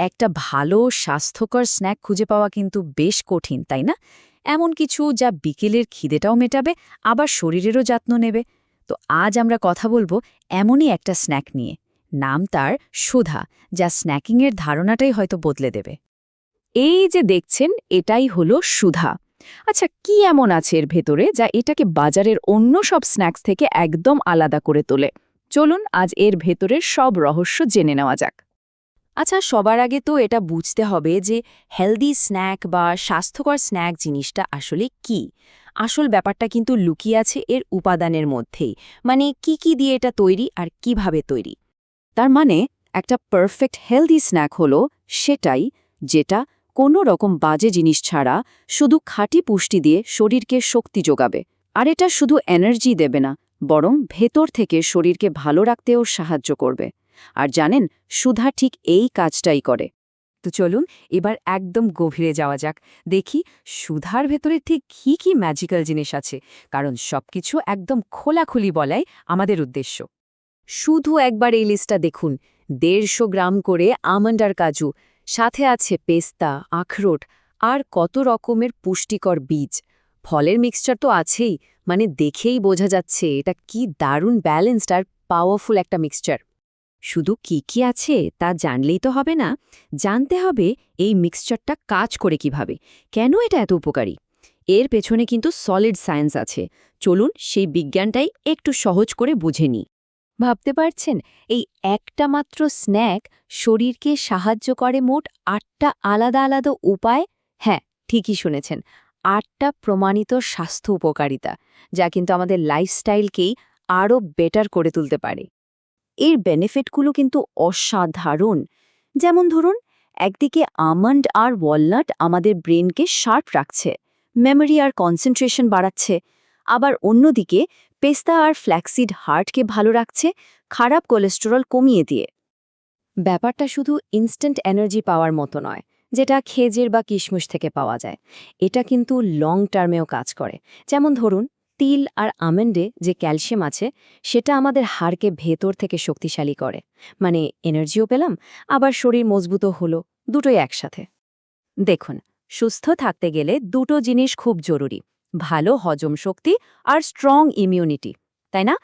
একটা ভালো স্বাস্থ্যকর স্ন্যাক খুঁজে পাওয়া কিন্তু বেশ কঠিন, তাই না? এমন কিছু যা বিকেলের খিদেটাও মেটাবে, আবার শরীরেরও যত্ন নেবে। তো আজ আমরা কথা বলবো এমনই একটা স্ন্যাক নিয়ে। নাম তার সুধা, যা স্ন্যাকিংয়ের ধারণাটাই হয়তো বদলে দেবে। এই যে দেখছেন, এটাই হলো সুধা। আচ্ছা, কি এমন আছে এর ভেতরে যা এটাকে বাজারের অন্য সব স্ন্যাক্স থেকে একদম আলাদা করে তোলে? চলুন আজ এর ভেতরের সব রহস্য জেনে নেওয়া যাক। আচ্ছা, সবার আগে তো এটা বুঝতে হবে যে হেলদি স্ন্যাক বা স্বাস্থ্যকর স্ন্যাক জিনিসটা আসলে কি। আসল ব্যাপারটা কিন্তু লুকিয়ে আছে এর উপাদানের মধ্যেই, মানে কি কি দিয়ে এটা তৈরি আর কিভাবে তৈরি। তার মানে একটা পারফেক্ট হেলদি স্ন্যাক হলো সেটাই, যেটা কোনো রকম বাজে জিনিস ছাড়া শুধু খাঁটি পুষ্টি দিয়ে শরীরকে শক্তি যোগাবে। আর এটা শুধু এনার্জি দেবে না, বরং ভেতর থেকে শরীরকে ভালো রাখতেও সাহায্য করবে। আর জানেন, সুধা ঠিক এই কাজটাই করে। তো চলুন এবার একদম গভীরে যাওয়া যাক, দেখি সুধার ভেতরে ঠিক কি কি ম্যাজিক্যাল জিনিস আছে, কারণ সবকিছু একদম খোলাখুলি বলাই আমাদের উদ্দেশ্য। শুধু একবার এই লিস্টটা দেখুন, 150 গ্রাম করে আমন্ড আর কাজু, সাথে আছে পেস্তা, আখরোট আর কত রকমের পুষ্টিকর বীজ। ফলের মিক্সচার তো আছেই, মানে দেখেই বোঝা যাচ্ছে এটা কি দারুণ ব্যালেন্সড আর পাওয়ারফুল একটা মিক্সচার। শুধু কি কি আছে তা জানলেই তো হবে না, জানতে হবে এই মিক্সচারটা কাজ করে কিভাবে, কেন এটা এত উপকারী। এর পেছনে কিন্তু সলিড সায়েন্স আছে। চলুন সেই বিজ্ঞানটাই একটু সহজ করে বুঝে নিই। ভাবতে পারছেন, এই একটা মাত্র স্ন্যাক শরীরকে সাহায্য করে মোট 8টা আলাদা আলাদা উপায়। হ্যাঁ, ঠিকই শুনেছেন, 8টা প্রমাণিত স্বাস্থ্য উপকারিতা, যা কিন্তু আমাদের লাইফস্টাইলকেই আরও বেটার করে তুলতে পারে। এর বেনিফিটগুলো কিন্তু অসাধারণ। যেমন ধরুন, একদিকে আমন্ড আর ওয়ালনাট আমাদের ব্রেনকে শার্প রাখছে, মেমোরি আর কনসেন্ট্রেশন বাড়াচ্ছে। আবার অন্যদিকে পেস্তা আর ফ্ল্যাক্সিড হার্টকে ভালো রাখছে, খারাপ কোলেস্টেরল কমিয়ে দিয়ে। ব্যাপারটা শুধু ইনস্ট্যান্ট এনার্জি পাওয়ার মতো নয়, যেটা খেজুর বা কিশমিশ থেকে পাওয়া যায়। এটা কিন্তু লং টার্মেও কাজ করে। যেমন ধরুন, তিল আর আমন্ডে যে ক্যালসিয়াম আছে, সেটা আমাদের হাড়কে ভেতর থেকে শক্তিশালী করে, মানে এনার্জিও পেলাম, আবার শরীর মজবুতও হলো, দুটোই একসাথে। দেখুন, সুস্থ থাকতে গেলে দুটো জিনিস খুব জরুরি: ভালো হজম শক্তি আর স্ট্রং ইমিউনিটি, তাই না?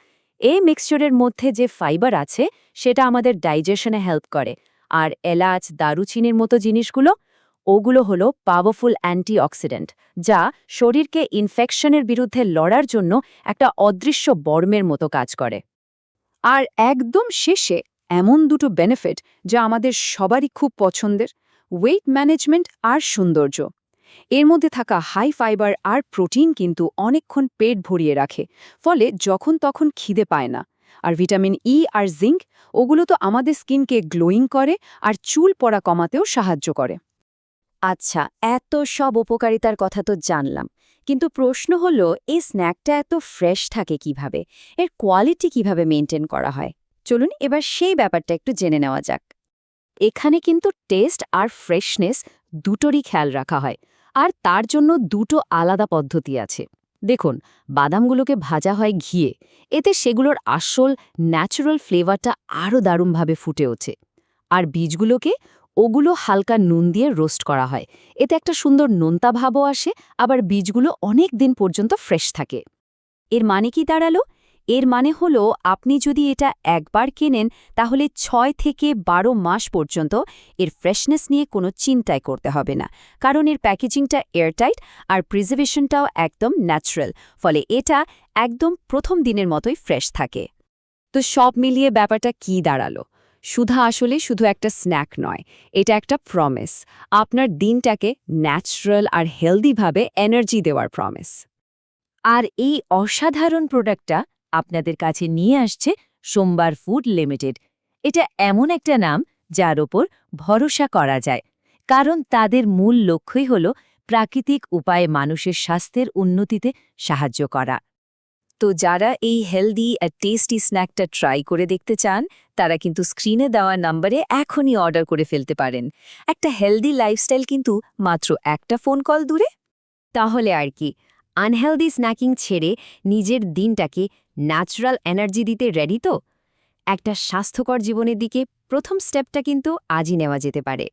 এই মিক্সচারের মধ্যে যে ফাইবার আছে সেটা আমাদের ডাইজেশনে হেল্প করে, আর এলাচ, দারুচিনির মতো জিনিসগুলো, ওগুলো হলো পাওয়ারফুল অ্যান্টিঅক্সিডেন্ট, যা শরীরকে ইনফেকশনের বিরুদ্ধে লড়ার জন্য একটা অদৃশ্য বর্মের মতো কাজ করে। আর একদম শেষে এমন দুটো বেনিফিট যা আমাদের সবারই খুব পছন্দের: ওয়েট ম্যানেজমেন্ট আর সৌন্দর্য। এর মধ্যে থাকা হাই ফাইবার আর প্রোটিন কিন্তু অনেকক্ষণ পেট ভরিয়ে রাখে, ফলে যখন তখন খিদে পায় না। আর ভিটামিন ই আর জিঙ্ক, ওগুলো তো আমাদের স্কিনকে গ্লোয়িং করে আর চুল পড়া কমাতেও সাহায্য করে। আচ্ছা, এত সব উপকারিতার কথা তো জানলাম, কিন্তু প্রশ্ন হলো, এই স্ন্যাকটা এত ফ্রেশ থাকে কিভাবে? এর কোয়ালিটি কিভাবে মেনটেন করা হয়? চলুন এবার সেই ব্যাপারটা একটু জেনে নেওয়া যাক। এখানে কিন্তু টেস্ট আর ফ্রেশনেস দুটোরই খেয়াল রাখা হয়, আর তার জন্য দুটো আলাদা পদ্ধতি আছে। দেখুন, বাদামগুলোকে ভাজা হয় ঘিয়ে, এতে সেগুলোর আসল ন্যাচারাল ফ্লেভারটা আরও দারুণভাবে ফুটে ওঠে। আর বীজগুলোকে, ওগুলো হালকা নুন দিয়ে রোস্ট করা হয়, এতে একটা সুন্দর নোনতা ভাবও আসে, আবার বীজগুলো অনেক দিন পর্যন্ত ফ্রেশ থাকে। এর মানে কি দাঁড়ালো? এর মানে হলো, আপনি যদি এটা একবার কেনেন, তাহলে 6 থেকে 12 মাস পর্যন্ত এর ফ্রেশনেস নিয়ে কোনো চিন্তাই করতে হবে না, কারণ এর প্যাকেজিংটা এয়ারটাইট আর প্রিজার্ভেশনটাও একদম ন্যাচারাল, ফলে এটা একদম প্রথম দিনের মতোই ফ্রেশ থাকে। তো সব মিলিয়ে ব্যাপারটা কি দাঁড়ালো? সুধা আসলে শুধু একটা স্ন্যাক নয়, এটা একটা প্রমিস, আপনার দিনটাকে ন্যাচারাল আর হেলদিভাবে এনার্জি দেওয়ার প্রমিস। আর এই অসাধারণ প্রোডাক্টটা আপনাদের কাছে নিয়ে আসছে সোমবার ফুড লিমিটেড। এটা এমন একটা নাম যার ওপর ভরসা করা যায়, কারণ তাদের মূল লক্ষ্যই হল প্রাকৃতিক উপায়ে মানুষের স্বাস্থ্যের উন্নতিতে সাহায্য করা। তো যারা এই হেলদি আর টেস্টি স্ন্যাকটা ট্রাই করে দেখতে চান, তারা কিন্তু স্ক্রিনে দেওয়া নম্বরে এখনই অর্ডার করে ফেলতে পারেন। একটা হেলদি লাইফস্টাইল কিন্তু মাত্র একটা ফোন কল দূরে। তাহলে আর কি, আনহেলদি স্ন্যাকিং ছেড়ে নিজের দিনটাকে ন্যাচারাল এনার্জি দিতে রেডি তো? একটা স্বাস্থ্যকর জীবনের দিকে প্রথম স্টেপটা কিন্তু আজই নেওয়া যেতে পারে।